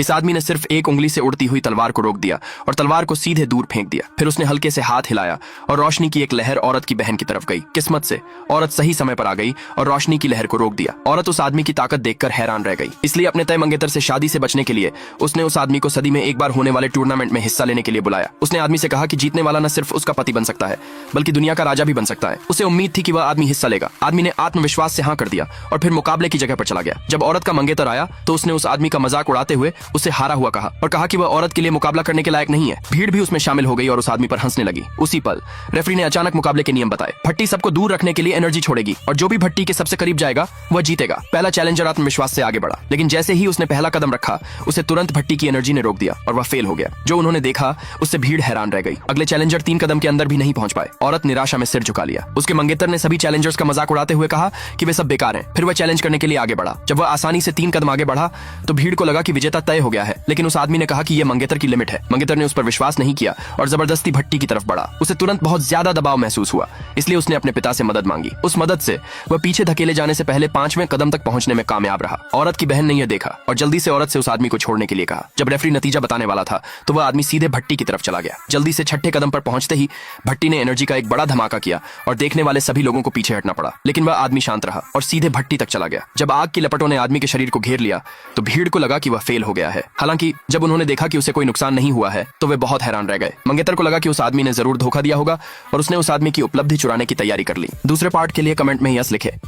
इस आदमी ने सिर्फ एक उंगली से उड़ती हुई तलवार को रोक दिया और तलवार को सीधे दूर फेंक दिया। फिर उसने हल्के से हाथ हिलाया और रोशनी की एक लहर औरत की बहन की तरफ गई। किस्मत से औरत सही समय पर आ गई और रोशनी की लहर को रोक दिया। औरत उस आदमी की ताकत देखकर हैरान रह गई, इसलिए अपने तय मंगेतर से शादी से बचने के लिए उसने उस आदमी को सदी में एक बार होने वाले टूर्नामेंट में हिस्सा लेने के लिए बुलाया। उसने आदमी से कहा कि जीतने वाला न सिर्फ उसका पति बन सकता है बल्कि दुनिया का राजा भी बन सकता है। उसे उम्मीद थी कि वह आदमी हिस्सा लेगा। आदमी ने आत्मविश्वास से हाँ कर दिया और फिर मुकाबले की जगह पर चला गया। जब औरत का मंगेतर आया तो उसने उस आदमी का मजाक उड़ाते हुए उसे हारा हुआ कहा और कहा कि वह औरत के लिए मुकाबला करने के लायक नहीं है। भीड़ भी उसमें शामिल हो गई और उस आदमी पर हंसने लगी। उसी पल रेफरी ने अचानक मुकाबले के नियम बताए। भट्टी सबको दूर रखने के लिए एनर्जी छोड़ेगी और जो भी भट्टी के सबसे करीब जाएगा वह जीतेगा। पहला चैलेंजर आत्मविश्वास से आगे बढ़ा, लेकिन जैसे ही उसने पहला कदम रखा उसे तुरंत भट्टी की एनर्जी ने रोक दिया और वह फेल हो गया। जो उन्होंने देखा उससे भीड़ हैरान रह गई। अगले चैलेंजर 3 कदम के अंदर भी नहीं पहुंच पाए। औरत निराशा में सिर झुका लिया। उसके मंगेतर ने सभी चैलेंजर्स का मजाक उड़ाते हुए कहा कि वे सब बेकार हैं। फिर वह चैलेंज करने के लिए आगे बढ़ा। जब वह आसानी से 3 कदम आगे बढ़ा तो भीड़ को लगा कि विजेता तय हो गया है, लेकिन उस आदमी ने कहा कि यह मंगेतर की लिमिट है। मंगेतर ने उस पर विश्वास नहीं किया और जबरदस्ती भट्टी की तरफ बढ़ा। उसे तुरंत बहुत ज्यादा दबाव महसूस हुआ, इसलिए उसने अपने पिता से मदद मांगी। उस मदद से वह पीछे धकेले जाने से पहले 5वें कदम तक पहुंचने में कामयाब रहा। औरत की बहन ने यह देखा और जल्दी से औरत से उस आदमी को छोड़ने के लिए कहा। जब रेफरी नतीजा बताने वाला था तो वह आदमी सीधे भट्टी की तरफ चला गया। जल्दी से 6ठे कदम पर पहुंचते ही भट्टी ने एनर्जी का एक बड़ा धमाका किया और देखने वाले सभी लोगों को पीछे हटना पड़ा, लेकिन वह आदमी शांत रहा और सीधे भट्टी तक चला गया। जब आग की लपटों ने आदमी के शरीर को घेर लिया तो भीड़ को लगा कि वह फेल हो गया है। हालांकि जब उन्होंने देखा कि उसे कोई नुकसान नहीं हुआ है तो वे बहुत हैरान रह गए। मंगेतर को लगा कि उस आदमी ने जरूर धोखा दिया होगा और उसने उस आदमी की उपलब्धि चुराने की तैयारी कर ली। दूसरे पार्ट के लिए कमेंट में यस लिखे।